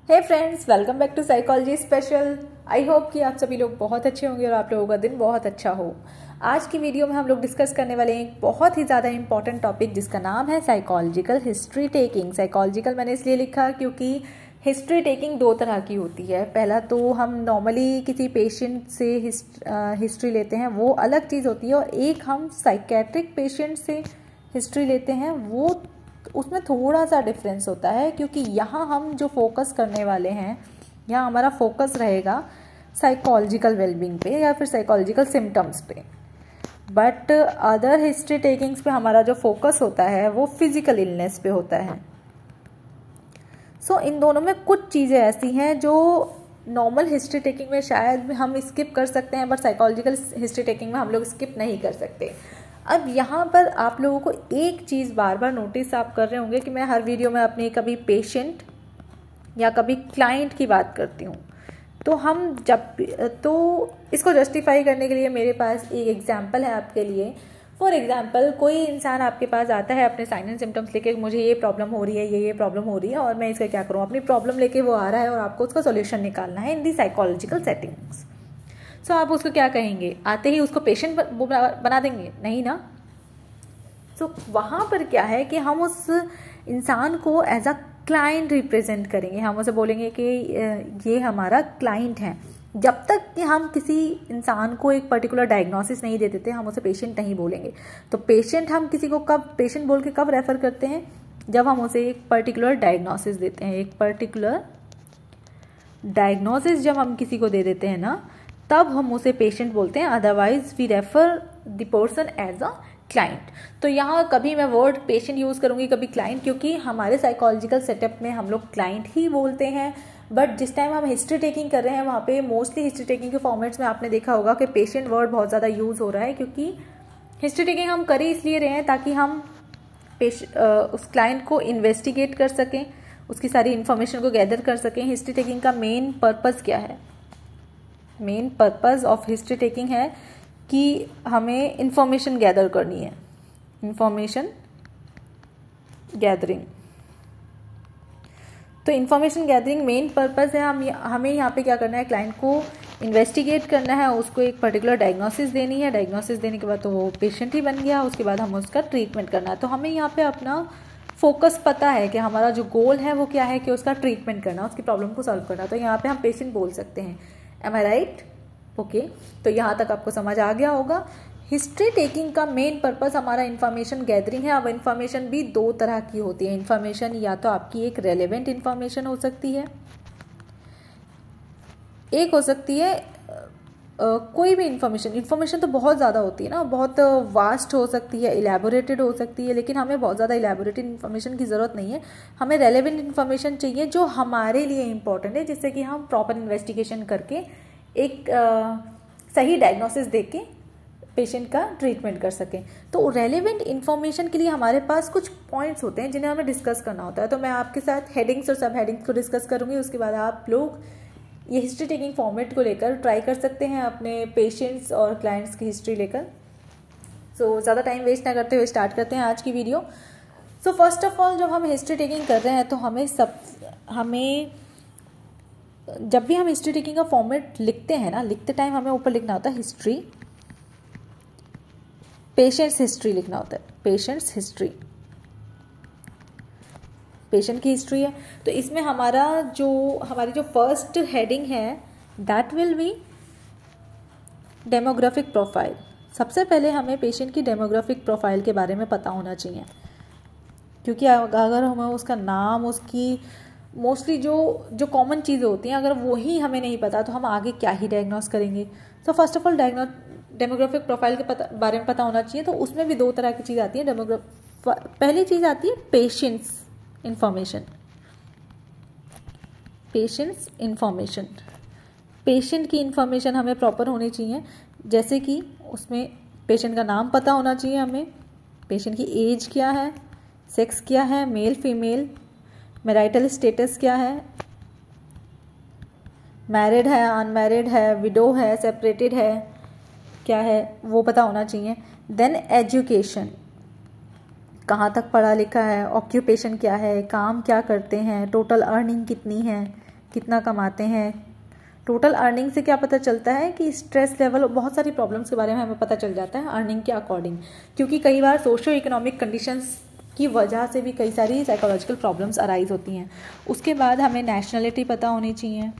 Hey friends, welcome back to psychology special. I hope कि आप सभी लोग बहुत अच्छे होंगे और आप लोगों का दिन बहुत अच्छा हो। आज की वीडियो में हम लोग डिस्कस करने वाले हैं एक बहुत ही ज़्यादा इंपॉर्टेंट टॉपिक जिसका नाम है साइकोलॉजिकल हिस्ट्री टेकिंग। साइकोलॉजिकल मैंने इसलिए लिखा क्योंकि हिस्ट्री टेकिंग दो तरह की होती है। पहला तो हम नॉर्मली किसी पेशेंट से हिस्ट्री लेते हैं, वो अलग चीज़ होती है, और एक हम साइकेट्रिक पेशेंट से हिस्ट्री लेते हैं, वो उसमें थोड़ा सा डिफरेंस होता है। क्योंकि यहाँ हम जो फोकस करने वाले हैं, यहाँ हमारा फोकस रहेगा साइकोलॉजिकल वेलबींग पे या फिर साइकोलॉजिकल सिम्टम्स पे, बट अदर हिस्ट्री टेकिंग्स पे हमारा जो फोकस होता है वो फिजिकल इलनेस पे होता है। इन दोनों में कुछ चीज़ें ऐसी हैं जो नॉर्मल हिस्ट्री टेकिंग में शायद हम स्किप कर सकते हैं, बट साइकोलॉजिकल हिस्ट्री टेकिंग में हम लोग स्किप नहीं कर सकते। अब यहाँ पर आप लोगों को एक चीज़ बार बार नोटिस आप कर रहे होंगे कि मैं हर वीडियो में अपने कभी पेशेंट या कभी क्लाइंट की बात करती हूँ। तो इसको जस्टिफाई करने के लिए मेरे पास एक एग्जांपल है आपके लिए। फॉर एग्जांपल, कोई इंसान आपके पास आता है अपने साइन एंड सिम्टम्स लेके, मुझे ये प्रॉब्लम हो रही है, ये प्रॉब्लम हो रही है और मैं इसका क्या करूँ। अपनी प्रॉब्लम लेके वो आ रहा है और आपको उसका सोल्यूशन निकालना है इन दी साइकोलॉजिकल सेटिंग्स। आप उसको क्या कहेंगे? आते ही उसको पेशेंट बना देंगे? नहीं ना। वहाँ पर क्या है कि हम उस इंसान को एज अ क्लाइंट रिप्रेजेंट करेंगे। हम उसे बोलेंगे कि ये हमारा क्लाइंट है। जब तक कि हम किसी इंसान को एक पर्टिकुलर डायग्नोसिस नहीं दे देते, हम उसे पेशेंट नहीं बोलेंगे। तो पेशेंट हम किसी को कब पेशेंट बोल के कब रेफर करते हैं? जब हम उसे एक पर्टिकुलर डायग्नोसिस देते हैं। एक पर्टिकुलर डायग्नोसिस जब हम किसी को दे देते हैं ना, तब हम उसे पेशेंट बोलते हैं। Otherwise we refer the person as a client. तो यहाँ कभी मैं वर्ड पेशेंट यूज़ करूँगी, कभी क्लाइंट, क्योंकि हमारे साइकोलॉजिकल सेटअप में हम लोग क्लाइंट ही बोलते हैं। बट जिस टाइम हम हिस्ट्री टेकिंग कर रहे हैं, वहाँ पे मोस्टली हिस्ट्री टेकिंग के फॉर्मेट्स में आपने देखा होगा कि पेशेंट वर्ड बहुत ज़्यादा यूज़ हो रहा है, क्योंकि हिस्ट्री टेकिंग हम कर ही इसलिए रहे हैं ताकि हम उस क्लाइंट को इन्वेस्टिगेट कर सकें, उसकी सारी इन्फॉर्मेशन को गैदर कर सकें। हिस्ट्री टेकिंग का मेन पर्पज़ क्या है? Main purpose of history taking है कि हमें इंफॉर्मेशन गैदर करनी है, इंफॉर्मेशन गैदरिंग। तो इंफॉर्मेशन गैदरिंग मेन पर्पज़ है। हमें यहाँ पे क्या करना है? क्लाइंट को इन्वेस्टिगेट करना है, उसको एक पर्टिकुलर डायग्नोसिस देनी है। डायग्नोसिस देने के बाद तो वो पेशेंट ही बन गया। उसके बाद हमें उसका ट्रीटमेंट करना है। तो हमें यहाँ पे अपना फोकस पता है कि हमारा जो गोल है वो क्या है, कि उसका ट्रीटमेंट करना, उसकी प्रॉब्लम को सॉल्व करना। तो यहाँ पे हम पेशेंट बोल सकते हैं। एम आई राइट? ओके, तो यहाँ तक आपको समझ आ गया होगा। हिस्ट्री टेकिंग का मेन पर्पस हमारा इन्फॉर्मेशन गैदरिंग है। अब इन्फॉर्मेशन भी दो तरह की होती है। इन्फॉर्मेशन या तो आपकी एक रेलेवेंट इन्फॉर्मेशन हो सकती है, एक हो सकती है कोई भी इन्फॉर्मेशन तो बहुत ज़्यादा होती है ना, बहुत वास्ट हो सकती है, इलेबोरेटेड हो सकती है, लेकिन हमें बहुत ज़्यादा इलेबोरेटेड इन्फॉर्मेशन की ज़रूरत नहीं है। हमें रेलेवेंट इन्फॉर्मेशन चाहिए जो हमारे लिए इम्पॉर्टेंट है, जिससे कि हम प्रॉपर इन्वेस्टिगेशन करके एक सही डायग्नोसिस दे के पेशेंट का ट्रीटमेंट कर सकें। तो रेलेवेंट इन्फॉर्मेशन के लिए हमारे पास कुछ पॉइंट्स होते हैं जिन्हें हमें डिस्कस करना होता है। तो मैं आपके साथ हेडिंग्स और सब हेडिंग्स को डिस्कस करूंगी। उसके बाद आप लोग ये हिस्ट्री टेकिंग फॉर्मेट को लेकर ट्राई कर सकते हैं अपने पेशेंट्स और क्लाइंट्स की हिस्ट्री लेकर। ज़्यादा टाइम वेस्ट ना करते हुए स्टार्ट करते हैं आज की वीडियो। फर्स्ट ऑफ ऑल, जब हम हिस्ट्री टेकिंग कर रहे हैं तो हमें जब भी हम हिस्ट्री टेकिंग का फॉर्मेट लिखते हैं ना, लिखते टाइम हमें ऊपर लिखना होता है हिस्ट्री, पेशेंट्स हिस्ट्री लिखना होता है। पेशेंट्स हिस्ट्री, पेशेंट की हिस्ट्री है। तो इसमें हमारी जो फर्स्ट हेडिंग है, that will be demographic profile. सबसे पहले हमें पेशेंट की डेमोग्राफिक प्रोफाइल के बारे में पता होना चाहिए, क्योंकि अगर हमें उसका नाम, उसकी मोस्टली जो कॉमन चीज़ें होती हैं, अगर वही हमें नहीं पता तो हम आगे क्या ही डायग्नोस करेंगे। First of all demographic profile के बारे में पता होना चाहिए। तो उसमें भी दो तरह की चीज़ आती है। पहली चीज़ आती है patients information. Patients information, patient की इंफॉर्मेशन हमें प्रॉपर होनी चाहिए। जैसे कि उसमें पेशेंट का नाम पता होना चाहिए हमें, पेशेंट की एज क्या है, सेक्स क्या है, मेल फीमेल, मैरिटल स्टेटस क्या है, मैरिड है, अनमैरिड है, विडो है, सेपरेटेड है, क्या है, वो पता होना चाहिए। देन एजुकेशन, कहाँ तक पढ़ा लिखा है, ऑक्यूपेशन क्या है, काम क्या करते हैं, टोटल अर्निंग कितनी है, कितना कमाते हैं। टोटल अर्निंग से क्या पता चलता है कि स्ट्रेस लेवल, बहुत सारी प्रॉब्लम्स के बारे में हमें पता चल जाता है अर्निंग के अकॉर्डिंग, क्योंकि कई बार सोशो इकोनॉमिक कंडीशंस की वजह से भी कई सारी साइकोलॉजिकल प्रॉब्लम्स अराइज होती हैं। उसके बाद हमें नेशनलिटी पता होनी चाहिए,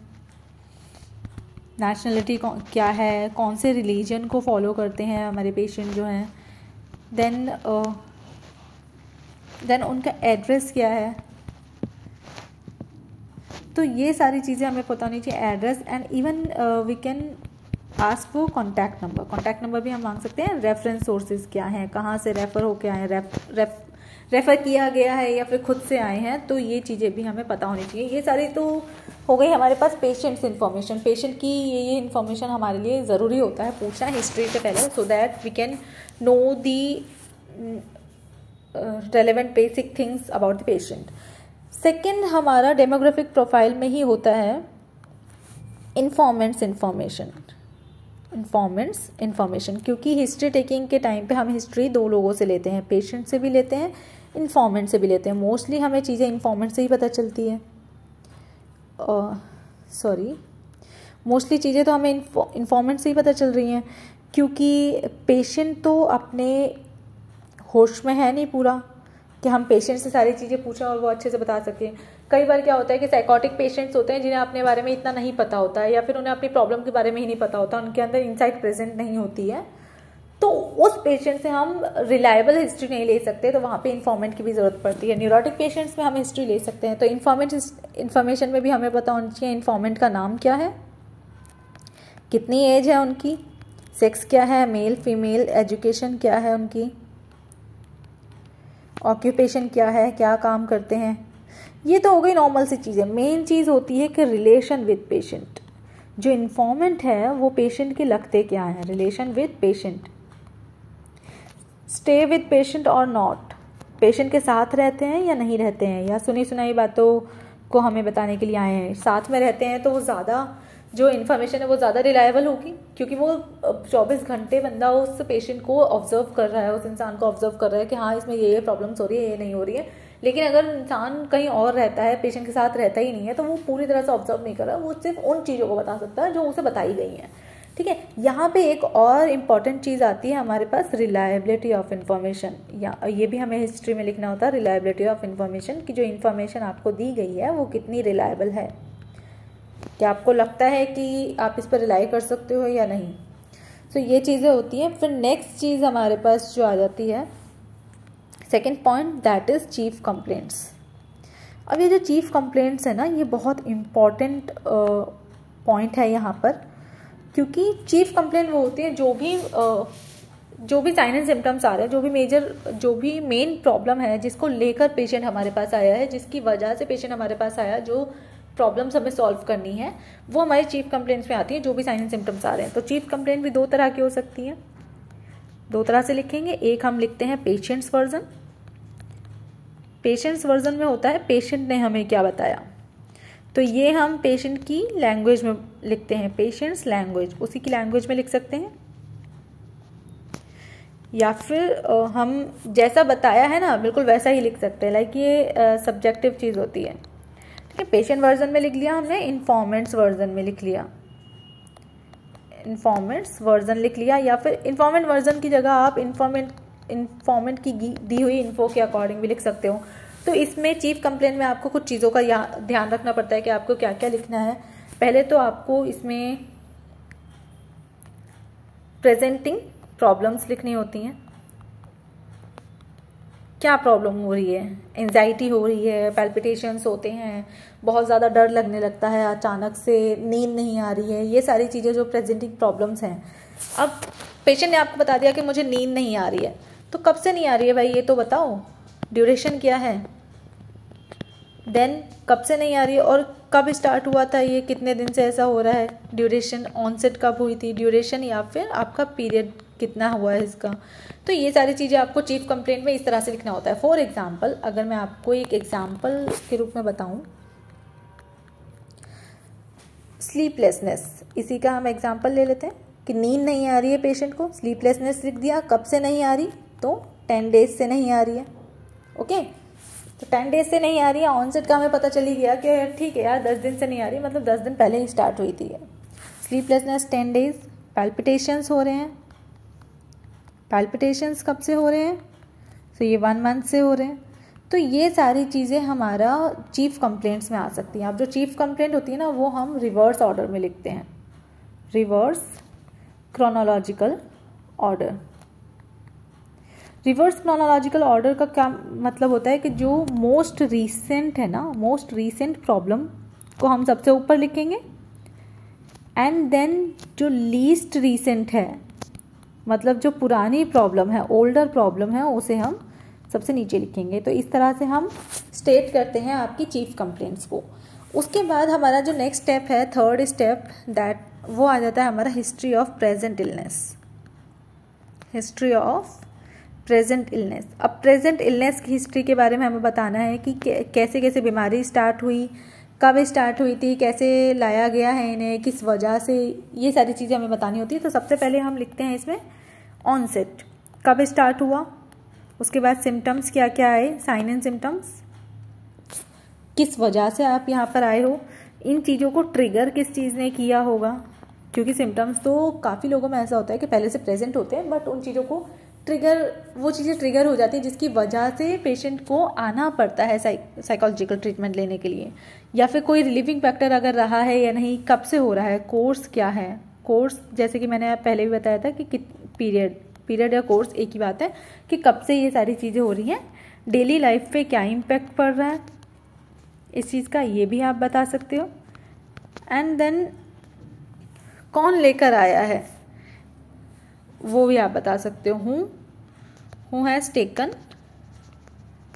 नेशनलिटी क्या है, कौन से रिलीजन को फॉलो करते हैं हमारे पेशेंट जो हैं। देन उनका एड्रेस क्या है। तो ये सारी चीज़ें हमें पता होनी चाहिए, address, and even we can ask for contact number. Contact number भी हम मांग सकते हैं। रेफरेंस सोर्सेज क्या हैं, कहाँ से रेफ़र होके आए हैं, रेफ़र किया गया है या फिर खुद से आए हैं, तो ये चीज़ें भी हमें पता होनी चाहिए। ये सारी तो हो गई हमारे पास पेशेंट्स इन्फॉर्मेशन। पेशेंट की ये इन्फॉर्मेशन हमारे लिए ज़रूरी होता है पूछना हिस्ट्री से पहले, so that we can know the relevant basic things about the patient. Second हमारा डेमोग्राफिक प्रोफाइल में ही होता है इन्फॉर्मेंट्स इन्फॉर्मेशन, क्योंकि हिस्ट्री टेकिंग के टाइम पे हम हिस्ट्री दो लोगों से लेते हैं, पेशेंट से भी लेते हैं, इन्फॉर्मेंट से भी लेते हैं। मोस्टली हमें चीज़ें इन्फॉर्मेंट से ही पता चलती है, मोस्टली चीज़ें तो हमें इन्फॉर्मेंट से ही पता चल रही हैं, क्योंकि पेशेंट तो अपने होश में है नहीं पूरा कि हम पेशेंट से सारी चीज़ें पूछें और वो अच्छे से बता सकें। कई बार क्या होता है कि साइकोटिक पेशेंट्स होते हैं जिन्हें अपने बारे में इतना नहीं पता होता है, या फिर उन्हें अपनी प्रॉब्लम के बारे में ही नहीं पता होता, उनके अंदर इंसाइट प्रेजेंट नहीं होती है, तो उस पेशेंट से हम रिलायबल हिस्ट्री नहीं ले सकते, तो वहाँ पे इन्फॉर्मेंट की भी ज़रूरत पड़ती है। न्यूरोटिक पेशेंट्स में हम हिस्ट्री ले सकते हैं, तो इन्फॉर्मेशन में भी हमें पता होनी चाहिए इन्फॉर्मेंट का नाम क्या है, कितनी एज है उनकी, सेक्स क्या है, मेल फीमेल, एजुकेशन क्या है उनकी, ऑक्यूपेशन क्या है, क्या काम करते हैं। ये तो हो गई नॉर्मल सी चीज़ें। मेन चीज़ होती है कि रिलेशन विद पेशेंट। जो इन्फॉर्मेंट है वो पेशेंट के लगते क्या हैं, relation with patient, stay with patient और नॉट, पेशेंट के साथ रहते हैं या नहीं रहते हैं, या सुनी सुनाई बातों को हमें बताने के लिए आए हैं। साथ में रहते हैं तो वो ज़्यादा, जो इन्फॉर्मेशन है वो ज़्यादा रिलायबल होगी, क्योंकि वो 24 घंटे बंदा उस पेशेंट को ऑब्जर्व कर रहा है, उस इंसान को ऑब्जर्व कर रहा है कि हाँ इसमें ये प्रॉब्लम्स हो रही है, ये नहीं हो रही है। लेकिन अगर इंसान कहीं और रहता है, पेशेंट के साथ रहता ही नहीं है, तो वो पूरी तरह से ऑब्जर्व नहीं कर रहा, वो सिर्फ उन चीज़ों को बता सकता है जो उसे बताई गई हैं। ठीक है, यहाँ पे एक और इम्पॉर्टेंट चीज़ आती है हमारे पास, रिलायबिलिटी ऑफ इन्फॉर्मेशन। या ये भी हमें हिस्ट्री में लिखना होता है, रिलायबिलिटी ऑफ इन्फॉर्मेशन, कि जो इन्फॉर्मेशन आपको दी गई है वो कितनी रिलायबल है, क्या आपको लगता है कि आप इस पर रिलाई कर सकते हो या नहीं। तो ये चीज़ें होती हैं। फिर नेक्स्ट चीज़ हमारे पास जो आ जाती है, second point, that is chief complaints. अब ये जो चीफ कंप्लेंट्स है ना, ये बहुत इम्पॉर्टेंट पॉइंट है यहाँ पर, क्योंकि चीफ कंप्लेंट वो होती है जो भी साइन एंड सिम्टम्स आ रहे हैं, जो भी मेन प्रॉब्लम है जिसको लेकर पेशेंट हमारे पास आया है, जिसकी वजह से पेशेंट हमारे पास आया, जो प्रॉब्लम्स हमें सॉल्व करनी है, वो हमारी चीफ कंप्लेंट्स में आती है, जो भी साइन एंड सिम्टम्स आ रहे हैं। तो चीफ कंप्लेंट भी दो तरह की हो सकती हैं, दो तरह से लिखेंगे। एक हम लिखते हैं पेशेंट्स वर्जन। पेशेंट्स वर्जन में होता है पेशेंट ने हमें क्या बताया, तो ये हम पेशेंट की लैंग्वेज में लिखते हैं, पेशेंट्स लैंग्वेज, उसी की लैंग्वेज में लिख सकते हैं, या फिर हम जैसा बताया है ना बिल्कुल वैसा ही लिख सकते हैं। लाइक ये सब्जेक्टिव चीज़ होती है। ठीक है, पेशेंट वर्जन में लिख लिया हमने, इन्फॉर्मेंट्स वर्जन में लिख लिया, इन्फॉर्मेंट्स वर्जन लिख लिया, या फिर इन्फॉर्मेंट वर्जन की जगह आप इन्फॉर्मेंट की दी हुई इन्फो के अकॉर्डिंग भी लिख सकते हो। तो इसमें चीफ कंप्लेंट में आपको कुछ चीज़ों का ध्यान रखना पड़ता है कि आपको क्या क्या लिखना है। पहले तो आपको इसमें प्रेजेंटिंग प्रॉब्लम्स लिखनी होती हैं, क्या प्रॉब्लम हो रही है, एंजाइटी हो रही है, पैल्पिटेशंस होते हैं, बहुत ज़्यादा डर लगने लगता है, अचानक से नींद नहीं आ रही है, ये सारी चीज़ें जो प्रेजेंटिंग प्रॉब्लम्स हैं। अब पेशेंट ने आपको बता दिया कि मुझे नींद नहीं आ रही है, तो कब से नहीं आ रही है भाई ये तो बताओ, ड्यूरेशन क्या है, देन कब से नहीं आ रही है और कब स्टार्ट हुआ था, ये कितने दिन से ऐसा हो रहा है, ड्यूरेशन ऑनसेट कब हुई थी, ड्यूरेशन या फिर आपका पीरियड कितना हुआ है इसका। तो ये सारी चीज़ें आपको चीफ कंप्लेंट में इस तरह से लिखना होता है। फॉर एग्जांपल, अगर मैं आपको एक एग्जांपल के रूप में बताऊं, स्लीपलेसनेस, इसी का हम एग्जांपल ले लेते हैं कि नींद नहीं आ रही है पेशेंट को, स्लीपलेसनेस लिख दिया, कब से नहीं आ रही, तो 10 डेज से नहीं आ रही है। ओके, तो 10 डेज से नहीं आ रही है, ऑनसेट का हमें पता चल ही गया कि ठीक है यार 10 दिन से नहीं आ रही, मतलब 10 दिन पहले ही स्टार्ट हुई थी। स्लीपलेसनेस 10 डेज, पैल्पिटेशंस हो रहे हैं, पैल्पिटेशंस कब से हो रहे हैं, तो ये 1 मंथ से हो रहे हैं। तो ये सारी चीज़ें हमारा चीफ कंप्लेंट्स में आ सकती हैं। अब जो चीफ कंप्लेंट होती है ना वो हम रिवर्स ऑर्डर में लिखते हैं, reverse chronological order. Reverse chronological order का क्या मतलब होता है कि जो मोस्ट रीसेंट है ना, मोस्ट रीसेंट प्रॉब्लम को हम सबसे ऊपर लिखेंगे, एंड देन जो लीस्ट रीसेंट है, मतलब जो पुरानी प्रॉब्लम है, ओल्डर प्रॉब्लम है, उसे हम सबसे नीचे लिखेंगे। तो इस तरह से हम स्टेट करते हैं आपकी चीफ कंप्लेंट्स को। उसके बाद हमारा जो नेक्स्ट स्टेप है, थर्ड स्टेप, दैट वो आ जाता है हमारा history of present illness. History of present illness. अब प्रेजेंट इलनेस की हिस्ट्री के बारे में हमें बताना है कि कैसे कैसे बीमारी स्टार्ट हुई, कब स्टार्ट हुई थी, कैसे लाया गया है इन्हें, किस वजह से, ये सारी चीज़ें हमें बतानी होती है। तो सबसे पहले हम लिखते हैं इसमें ऑनसेट, कब स्टार्ट हुआ, उसके बाद सिम्टम्स क्या क्या आए, साइन एंड सिम्टम्स, किस वजह से आप यहाँ पर आए हो, इन चीज़ों को ट्रिगर किस चीज़ ने किया होगा, क्योंकि सिम्टम्स तो काफ़ी लोगों में ऐसा होता है कि पहले से प्रेजेंट होते हैं, बट उन चीज़ों को ट्रिगर, वो चीज़ें ट्रिगर हो जाती है जिसकी वजह से पेशेंट को आना पड़ता है साइकोलॉजिकल ट्रीटमेंट लेने के लिए, या फिर कोई रिलीविंग फैक्टर अगर रहा है या नहीं, कब से हो रहा है, कोर्स क्या है। कोर्स जैसे कि मैंने पहले भी बताया था कि पीरियड या कोर्स एक ही बात है, कि कब से ये सारी चीज़ें हो रही हैं, डेली लाइफ पे क्या इम्पैक्ट पड़ रहा है इस चीज़ का, ये भी आप बता सकते हो। एंड देन कौन लेकर आया है वो भी आप बता सकते हो, who has taken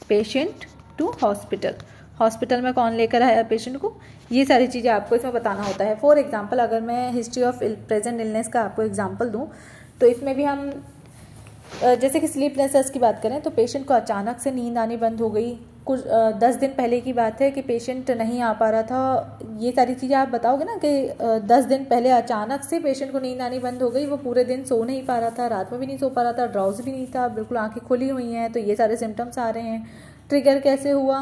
patient to hospital, hospital में कौन लेकर आया पेशेंट को, ये सारी चीज़ें आपको इसमें बताना होता है। फॉर एग्जांपल अगर मैं हिस्ट्री ऑफ प्रेजेंट इलनेस का आपको एग्जांपल दूं, तो इसमें भी हम जैसे कि स्लीपलेसनेस की बात करें तो पेशेंट को अचानक से नींद आनी बंद हो गई, कुछ 10 दिन पहले की बात है कि पेशेंट नहीं आ पा रहा था, ये सारी चीज़ें आप बताओगे ना कि 10 दिन पहले अचानक से पेशेंट को नींद आनी बंद हो गई, वो पूरे दिन सो नहीं पा रहा था, रात में भी नहीं सो पा रहा था, ड्राउज भी नहीं था, बिल्कुल आंखें खुली हुई हैं, तो ये सारे सिम्टम्स आ रहे हैं। ट्रिगर कैसे हुआ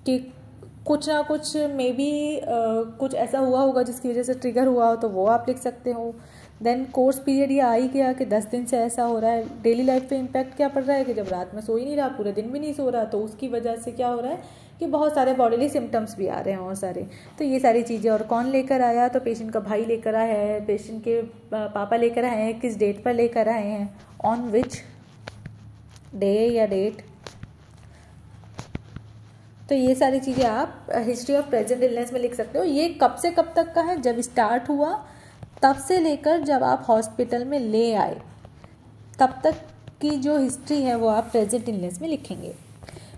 कि कुछ ना कुछ मे बी कुछ ऐसा हुआ होगा जिसकी वजह से ट्रिगर हुआ हो, तो वो आप लिख सकते हो। देन कोर्स पीरियड ये आ ही गया कि 10 दिन से ऐसा हो रहा है। डेली लाइफ पे इम्पैक्ट क्या पड़ रहा है कि जब रात में सो ही नहीं रहा, पूरे दिन भी नहीं सो रहा, तो उसकी वजह से क्या हो रहा है कि बहुत सारे बॉडीली सिम्टम्स भी आ रहे हैं और सारे, तो ये सारी चीज़ें। और कौन लेकर आया, तो पेशेंट का भाई लेकर आया है, पेशेंट के पापा लेकर आए हैं, किस डेट पर लेकर आए हैं, ऑन विच डे या डेट। तो ये सारी चीज़ें आप हिस्ट्री ऑफ प्रेजेंट इलनेस में लिख सकते हो। ये कब से कब तक का है, जब स्टार्ट हुआ तब से लेकर जब आप हॉस्पिटल में ले आए तब तक की जो हिस्ट्री है वो आप प्रेजेंट इलनेस में लिखेंगे।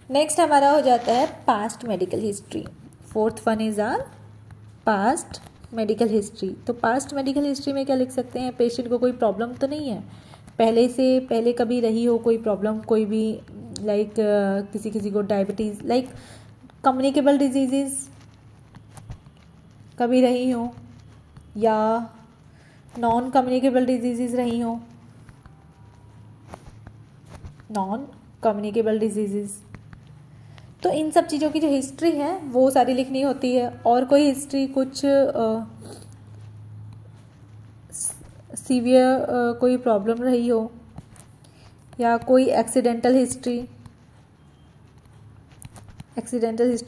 नेक्स्ट हमारा हो जाता है past medical history. Fourth one is our past medical history. तो पास्ट मेडिकल हिस्ट्री में क्या लिख सकते हैं, पेशेंट को कोई प्रॉब्लम तो नहीं है, पहले कभी रही हो कोई प्रॉब्लम, कोई भी लाइक किसी को डायबिटीज़, लाइक कम्युनिकेबल डिजीज़ कभी रही हो, या नॉन कम्युनिकेबल डिजीज़ रही हो, नॉन कम्युनिकेबल डिजीज़। तो इन सब चीज़ों की जो हिस्ट्री है वो सारी लिखनी होती है। और कोई हिस्ट्री कुछ सीवियर कोई प्रॉब्लम रही हो, या कोई एक्सीडेंटल हिस्ट्री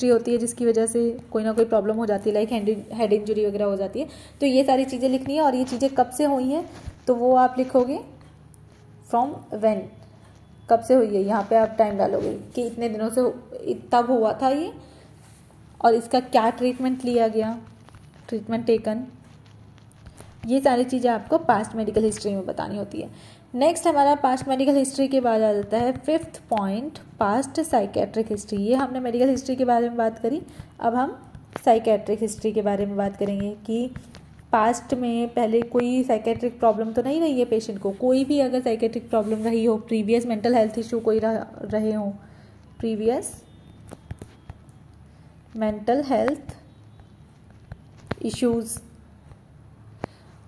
होती है जिसकी वजह से कोई ना कोई प्रॉब्लम हो जाती है, लाइक हेड इंजरी वगैरह हो जाती है, तो ये सारी चीज़ें लिखनी है। और ये चीज़ें कब से हुई हैं तो वो आप लिखोगे फ्रॉम व्हेन, कब से हुई है, यहाँ पे आप टाइम डालोगे कि इतने दिनों से तब हुआ था ये, और इसका क्या ट्रीटमेंट लिया गया, ट्रीटमेंट टेकन, ये सारी चीज़ें आपको पास्ट मेडिकल हिस्ट्री में बतानी होती है। नेक्स्ट हमारा पास्ट मेडिकल हिस्ट्री के बाद आ जाता है fifth point, past psychiatric history. ये हमने मेडिकल हिस्ट्री के बारे में बात करी, अब हम साइकेट्रिक हिस्ट्री के बारे में बात करेंगे कि पास्ट में पहले कोई साइकेट्रिक प्रॉब्लम तो नहीं रही है पेशेंट को, कोई भी अगर साइकेट्रिक प्रॉब्लम रही हो, प्रीवियस मेंटल हेल्थ इशू कोई रहे हो, प्रीवियस मेंटल हेल्थ इश्यूज़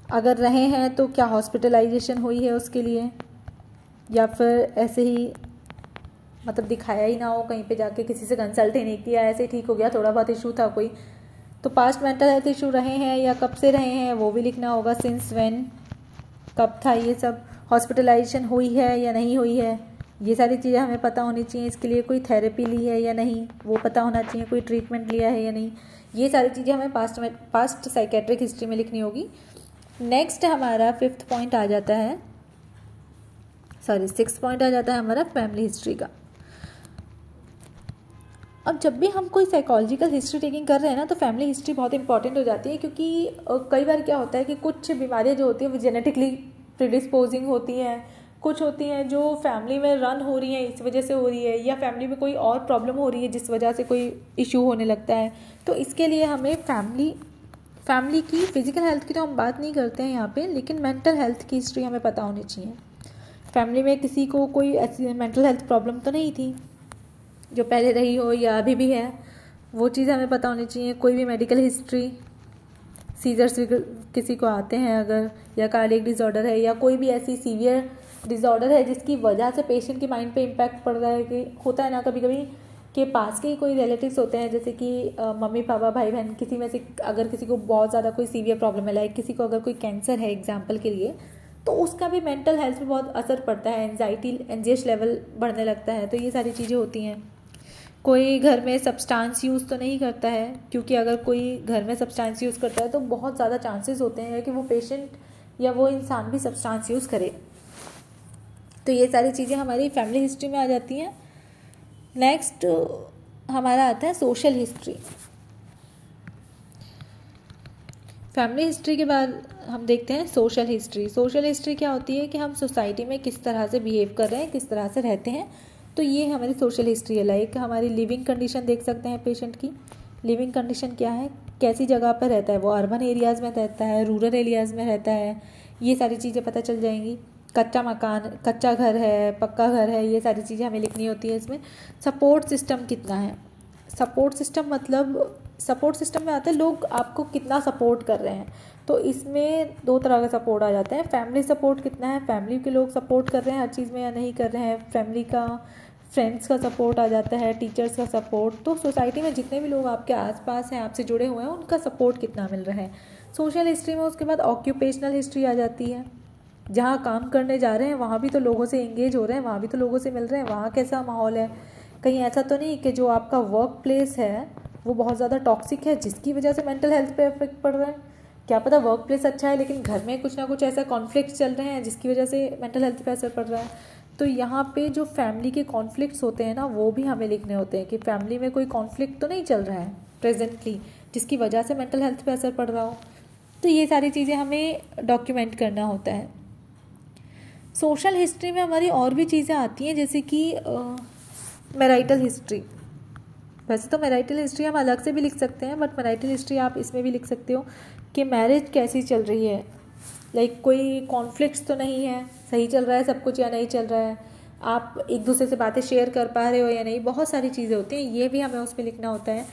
अगर रहे हैं तो क्या हॉस्पिटलाइजेशन हुई है उसके लिए, या फिर ऐसे ही मतलब दिखाया ही ना हो, कहीं पे जाके किसी से कंसल्ट ही नहीं किया, ऐसे ठीक हो गया, थोड़ा बहुत इशू था कोई, तो पास्ट मेंटल हेल्थ इशू रहे हैं या कब से रहे हैं वो भी लिखना होगा, सिंस व्हेन, कब था ये सब, हॉस्पिटलाइजेशन हुई है या नहीं हुई है, ये सारी चीज़ें हमें पता होनी चाहिए। इसके लिए कोई थेरेपी ली है या नहीं वो पता होना चाहिए, कोई ट्रीटमेंट लिया है या नहीं, ये सारी चीज़ें हमें पास्ट साइकेट्रिक हिस्ट्री में लिखनी होगी। नेक्स्ट हमारा 5th पॉइंट आ जाता है, 6th पॉइंट आ जाता है हमारा फैमिली हिस्ट्री का। अब जब भी हम कोई साइकोलॉजिकल हिस्ट्री टेकिंग कर रहे हैं ना, तो फैमिली हिस्ट्री बहुत इंपॉर्टेंट हो जाती है, क्योंकि कई बार क्या होता है कि कुछ बीमारियां जो होती हैं वो जेनेटिकली प्रिडिस्पोजिंग होती हैं, कुछ होती हैं जो फैमिली में रन हो रही हैं इस वजह से हो रही है, या फैमिली में कोई और प्रॉब्लम हो रही है जिस वजह से कोई इशू होने लगता है। तो इसके लिए हमें फैमिली की फिजिकल हेल्थ की तो हम बात नहीं करते हैं यहाँ पे, लेकिन मेंटल हेल्थ की हिस्ट्री हमें पता होनी चाहिए। फैमिली में किसी को कोई ऐसी मेंटल हेल्थ प्रॉब्लम तो नहीं थी जो पहले रही हो या अभी भी है, वो चीज़ हमें पता होनी चाहिए। कोई भी मेडिकल हिस्ट्री, सीजर्स किसी को आते हैं अगर, या कार्डियक डिसऑर्डर है, या कोई भी ऐसी सीवियर डिसऑर्डर है जिसकी वजह से पेशेंट के माइंड पे इम्पैक्ट पड़ रहा है, कि होता है ना कभी कभी के पास के ही कोई रिलेटिव्स होते हैं, जैसे कि मम्मी पापा भाई बहन, किसी में से अगर किसी को बहुत ज़्यादा कोई सीवियर प्रॉब्लम है, लाइक किसी को अगर कोई कैंसर है एग्जाम्पल के लिए, तो उसका भी मेंटल हेल्थ पे बहुत असर पड़ता है, एंजाइटी लेवल बढ़ने लगता है, तो ये सारी चीज़ें होती हैं। कोई घर में सब्सटेंस यूज़ तो नहीं करता है, क्योंकि अगर कोई घर में सब्सटेंस यूज़ करता है तो बहुत ज़्यादा चांसेस होते हैं कि वो पेशेंट या वो इंसान भी सब्सटेंस यूज़ करे। तो ये सारी चीज़ें हमारी फैमिली हिस्ट्री में आ जाती हैं। नेक्स्ट हमारा आता है सोशल हिस्ट्री। फैमिली हिस्ट्री के बाद हम देखते हैं सोशल हिस्ट्री। सोशल हिस्ट्री क्या होती है कि हम सोसाइटी में किस तरह से बिहेव कर रहे हैं, किस तरह से रहते हैं, तो ये हमारी सोशल हिस्ट्री है। लाइक हमारी लिविंग कंडीशन देख सकते हैं पेशेंट की, लिविंग कंडीशन क्या है, कैसी जगह पर रहता है, वो अर्बन एरियाज़ में रहता है, रूरल एरियाज़ में रहता है, ये सारी चीज़ें पता चल जाएंगी। कच्चा मकान, कच्चा घर है, पक्का घर है, ये सारी चीज़ें हमें लिखनी होती है इसमें। सपोर्ट सिस्टम कितना है, सपोर्ट सिस्टम मतलब सपोर्ट सिस्टम में आते हैं लोग आपको कितना सपोर्ट कर रहे हैं, तो इसमें 2 तरह का सपोर्ट आ जाता है। फैमिली सपोर्ट कितना है, फैमिली के लोग सपोर्ट कर रहे हैं हर चीज़ में या नहीं कर रहे हैं, फैमिली का फ्रेंड्स का सपोर्ट आ जाता है, टीचर्स का सपोर्ट, तो सोसाइटी में जितने भी लोग आपके आसपास हैं, आपसे जुड़े हुए हैं, उनका सपोर्ट कितना मिल रहा है। सोशल हिस्ट्री में उसके बाद ऑक्यूपेशनल हिस्ट्री आ जाती है, जहाँ काम करने जा रहे हैं वहाँ भी तो लोगों से एंगेज हो रहे हैं, वहाँ भी तो लोगों से मिल रहे हैं, वहाँ कैसा माहौल है। कहीं ऐसा तो नहीं कि जो आपका वर्क प्लेस है वो बहुत ज़्यादा टॉक्सिक है जिसकी वजह से मेंटल हेल्थ पे इफेक्ट पड़ रहा है। क्या पता वर्क प्लेस अच्छा है लेकिन घर में कुछ ना कुछ ऐसा कॉन्फ्लिक्ट चल रहे हैं जिसकी वजह से मेंटल हेल्थ पे असर पड़ रहा है। तो यहाँ पे जो फैमिली के कॉन्फ्लिक्ट्स होते हैं ना, वो भी हमें लिखने होते हैं कि फैमिली में कोई कॉन्फ्लिक्ट तो नहीं चल रहा है प्रेजेंटली जिसकी वजह से मेंटल हेल्थ पे असर पड़ रहा हो। तो ये सारी चीज़ें हमें डॉक्यूमेंट करना होता है। सोशल हिस्ट्री में हमारी और भी चीज़ें आती हैं, जैसे कि मैरिटल हिस्ट्री। वैसे तो मैरिटल हिस्ट्री हम अलग से भी लिख सकते हैं, बट मैरिटल हिस्ट्री आप इसमें भी लिख सकते हो कि मैरिज कैसी चल रही है, लाइक कोई कॉन्फ्लिक्ट्स तो नहीं है, सही चल रहा है सब कुछ या नहीं चल रहा है, आप एक दूसरे से बातें शेयर कर पा रहे हो या नहीं, बहुत सारी चीज़ें होती हैं, ये भी हमें उसमें लिखना होता है।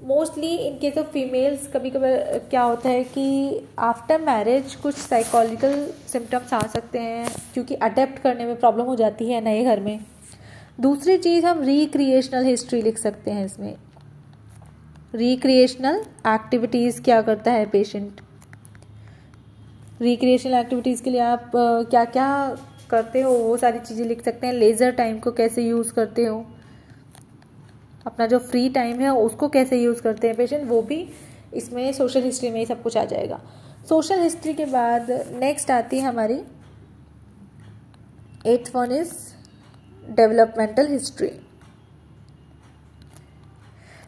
Mostly in case of females कभी कभी क्या होता है कि आफ्टर मैरिज कुछ साइकोलॉजिकल सिम्टम्स आ सकते हैं, क्योंकि अडेप्ट करने में प्रॉब्लम हो जाती है नए घर में। दूसरी चीज़ हम रिक्रिएशनल हिस्ट्री लिख सकते हैं इसमें। रिक्रिएशनल एक्टिविटीज़ क्या करता है पेशेंट, रिक्रिएशनल एक्टिविटीज़ के लिए आप क्या क्या करते हो वो सारी चीज़ें लिख सकते हैं। लेज़र टाइम को कैसे यूज़ करते हो, अपना जो फ्री टाइम है उसको कैसे यूज़ करते हैं पेशेंट, वो भी इसमें सोशल हिस्ट्री में ही सब कुछ आ जाएगा। सोशल हिस्ट्री के बाद नेक्स्ट आती है हमारी 8th one is developmental history.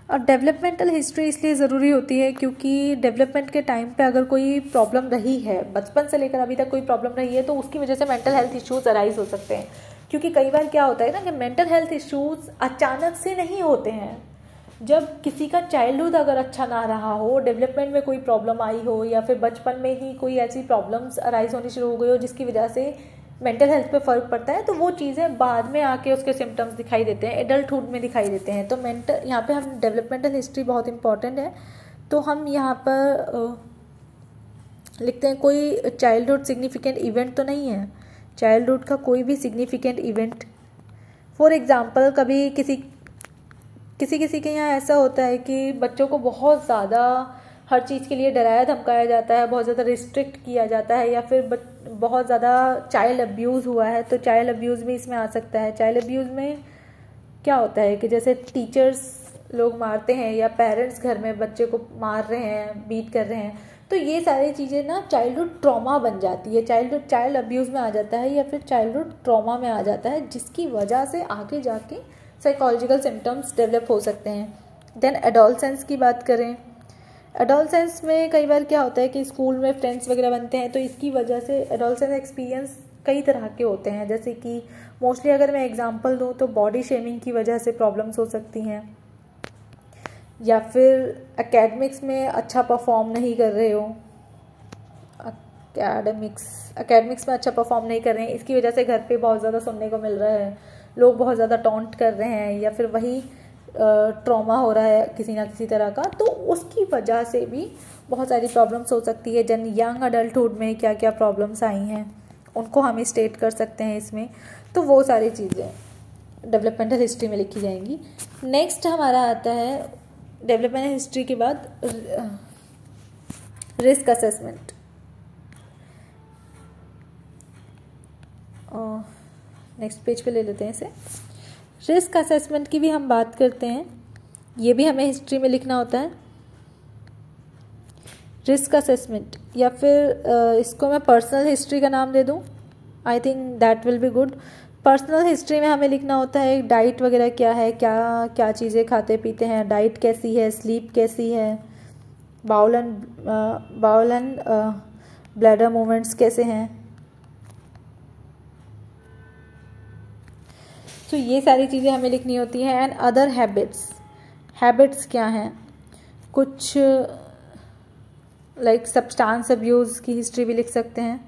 और डेवलपमेंटल हिस्ट्री इसलिए ज़रूरी होती है क्योंकि डेवलपमेंट के टाइम पे अगर कोई प्रॉब्लम रही है, बचपन से लेकर अभी तक कोई प्रॉब्लम रही है, तो उसकी वजह से मेंटल हेल्थ इश्यूज अराइज हो सकते हैं। क्योंकि कई बार क्या होता है ना कि मेंटल हेल्थ इश्यूज अचानक से नहीं होते हैं। जब किसी का चाइल्डहुड अगर अच्छा ना रहा हो, डेवलपमेंट में कोई प्रॉब्लम आई हो, या फिर बचपन में ही कोई ऐसी प्रॉब्लम्स अराइज होनी शुरू हो गई हो जिसकी वजह से मेंटल हेल्थ पे फ़र्क पड़ता है, तो वो चीज़ें बाद में आके उसके सिम्टम्स दिखाई देते हैं, एडल्टहुड में दिखाई देते हैं। तो यहाँ पे हम डेवलपमेंटल हिस्ट्री बहुत इंपॉर्टेंट है, तो हम यहाँ पर लिखते हैं कोई चाइल्डहुड सिग्निफिकेंट इवेंट तो नहीं है, चाइल्डहुड का कोई भी सिग्निफिकेंट इवेंट फॉर एग्ज़ाम्पल कभी किसी के यहाँ ऐसा होता है कि बच्चों को बहुत ज़्यादा हर चीज़ के लिए डराया धमकाया जाता है, बहुत ज़्यादा रिस्ट्रिक्ट किया जाता है, या फिर बहुत ज़्यादा चाइल्ड अब्यूज़ हुआ है, तो चाइल्ड अब्यूज़ भी इसमें आ सकता है। चाइल्ड अब्यूज़ में क्या होता है कि जैसे टीचर्स लोग मारते हैं या पेरेंट्स घर में बच्चे को मार रहे हैं, बीट कर रहे हैं, तो ये सारी चीज़ें ना चाइल्डहुड ट्रॉमा बन जाती है, चाइल्ड अब्यूज़ में आ जाता है या फिर चाइल्डहुड ट्रॉमा में आ जाता है, जिसकी वजह से आगे जाके साइकोलॉजिकल सिम्टम्स डेवलप हो सकते हैं। देन एडोलसेंस की बात करें, एडोलसेंस में कई बार क्या होता है कि स्कूल में फ्रेंड्स वगैरह बनते हैं, तो इसकी वजह से एडोलसेंस एक्सपीरियंस कई तरह के होते हैं। जैसे कि मोस्टली अगर मैं एग्जांपल दूं तो बॉडी शेमिंग की वजह से प्रॉब्लम्स हो सकती हैं, या फिर एकेडमिक्स में अच्छा परफॉर्म नहीं कर रहे हो, एकेडमिक्स में अच्छा परफॉर्म नहीं कर रहे हैं, इसकी वजह से घर पे बहुत ज़्यादा सुनने को मिल रहा है, लोग बहुत ज़्यादा टॉन्ट कर रहे हैं, या फिर वही ट्रॉमा हो रहा है किसी ना किसी तरह का, तो उसकी वजह से भी बहुत सारी प्रॉब्लम्स हो सकती है। जन यंग अडल्टहुड में क्या क्या प्रॉब्लम्स आई हैं उनको हम स्टेट कर सकते हैं इसमें, तो वो सारी चीज़ें डेवलपमेंटल हिस्ट्री में लिखी जाएंगी। नेक्स्ट हमारा आता है डेवलपमेंटल हिस्ट्री के बाद रिस्क असेसमेंट। नेक्स्ट पेज पे ले लेते हैं इसे। रिस्क असेसमेंट की भी हम बात करते हैं, ये भी हमें हिस्ट्री में लिखना होता है। रिस्क असेसमेंट, या फिर इसको मैं पर्सनल हिस्ट्री का नाम दे दूं, I think that will be good. Personal history में हमें लिखना होता है डाइट वगैरह क्या है, क्या क्या चीज़ें खाते पीते हैं, डाइट कैसी है, स्लीप कैसी है, बाउल एंड ब्लैडर मूवमेंट्स कैसे हैं, तो ये सारी चीज़ें हमें लिखनी होती हैं। एंड अदर हैबिट्स क्या हैं, कुछ लाइक सब्सटेंस अब्यूज़ की हिस्ट्री भी लिख सकते हैं।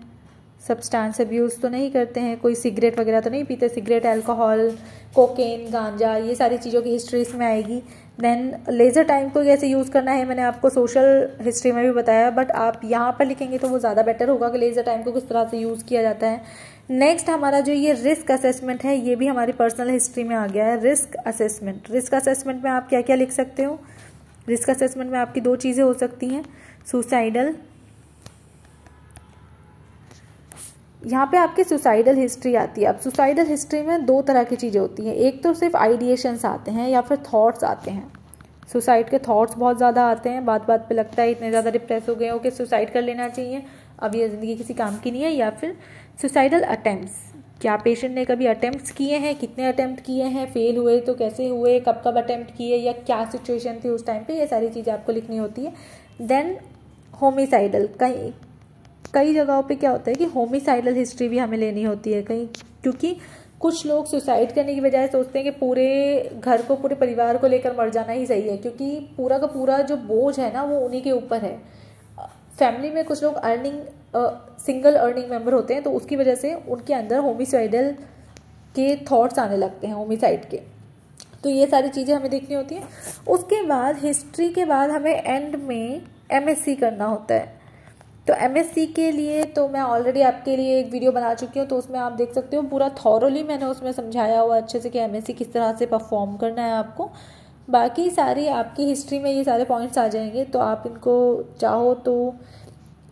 सब्सटेंस अब्यूज़ तो नहीं करते हैं, कोई सिगरेट वगैरह तो नहीं पीते, सिगरेट, अल्कोहल, कोकेन, गांजा, ये सारी चीज़ों की हिस्ट्री इसमें आएगी। देन लेज़र टाइम को कैसे यूज़ करना है मैंने आपको सोशल हिस्ट्री में भी बताया, बट आप यहाँ पर लिखेंगे तो वो ज़्यादा बेटर होगा कि लेज़र टाइम को किस तरह से यूज़ किया जाता है। नेक्स्ट हमारा जो ये रिस्क असेसमेंट है, ये भी हमारी पर्सनल हिस्ट्री में आ गया है। रिस्क असेसमेंट में आप क्या क्या लिख सकते हो, रिस्क असेसमेंट में आपकी दो चीज़ें हो सकती हैं, सुसाइडल, यहाँ पे आपकी सुसाइडल हिस्ट्री आती है। अब सुसाइडल हिस्ट्री में दो तरह की चीज़ें होती हैं, एक तो सिर्फ आइडिएशंस आते हैं या फिर थॉट्स आते हैं। सुसाइड के थॉट्स बहुत ज़्यादा आते हैं, बात बात पे लगता है इतने ज़्यादा डिप्रेस हो गए हो कि सुसाइड कर लेना चाहिए, अब ये ज़िंदगी किसी काम की नहीं है। या फिर सुसाइडल अटेम्प्ट्स, क्या पेशेंट ने कभी अटेम्प्ट्स किए हैं, कितने अटेम्प्ट किए हैं, फेल हुए तो कैसे हुए, कब कब अटेम्प्ट किए, या क्या सिचुएशन थी उस टाइम पे, ये सारी चीज़ें आपको लिखनी होती है। देन होमिसाइडल, कई जगहों पे क्या होता है कि होमिसाइडल हिस्ट्री भी हमें लेनी होती है कहीं, क्योंकि कुछ लोग सुसाइड करने की बजाय सोचते हैं कि पूरे घर को, पूरे परिवार को लेकर मर जाना ही सही है, क्योंकि पूरा का पूरा जो बोझ है ना वो उन्हीं के ऊपर है। फैमिली में कुछ लोग सिंगल अर्निंग मेंबर होते हैं, तो उसकी वजह से उनके अंदर होमिसाइडल के थॉट्स आने लगते हैं, होमिसाइड के। तो ये सारी चीज़ें हमें देखनी होती हैं। उसके बाद हिस्ट्री के बाद हमें एंड में एमएससी करना होता है। तो एमएससी के लिए तो मैं ऑलरेडी आपके लिए एक वीडियो बना चुकी हूँ, तो उसमें आप देख सकते हो पूरा थॉरोली मैंने उसमें समझाया हुआ अच्छे से कि एमएससी किस तरह से परफॉर्म करना है आपको। बाकी सारी आपकी हिस्ट्री में ये सारे पॉइंट्स आ जाएंगे, तो आप इनको चाहो तो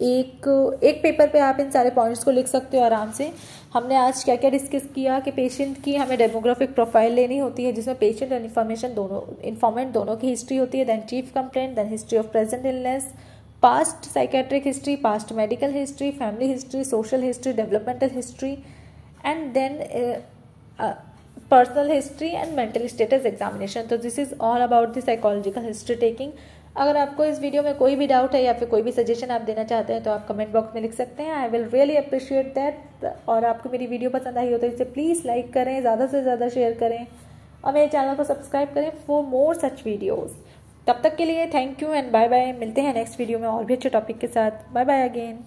एक पेपर पे आप इन सारे पॉइंट्स को लिख सकते हो आराम से। हमने आज क्या क्या डिस्कस किया कि पेशेंट की हमें डेमोग्राफिक प्रोफाइल लेनी होती है, जिसमें पेशेंट और इन्फॉर्मेंट दोनों की हिस्ट्री होती है। Then chief complaint, then history of present illness, past psychiatric history, past medical history, family history, social history, developmental history, and then personal history and mental status examination. तो this is all about the psychological history taking. अगर आपको इस video में कोई भी doubt है या फिर कोई भी सजेशन आप देना चाहते हैं तो आप कमेंट बॉक्स में लिख सकते हैं। I will really appreciate that. और आपको मेरी वीडियो पसंद आई हो तो इसे प्लीज़ लाइक करें, ज़्यादा से ज़्यादा शेयर करें और मेरे चैनल को सब्सक्राइब करें फॉर मोर सच वीडियोज़। तब तक के लिए thank you and bye bye. मिलते हैं नेक्स्ट वीडियो में और भी अच्छे टॉपिक के साथ। Bye bye again.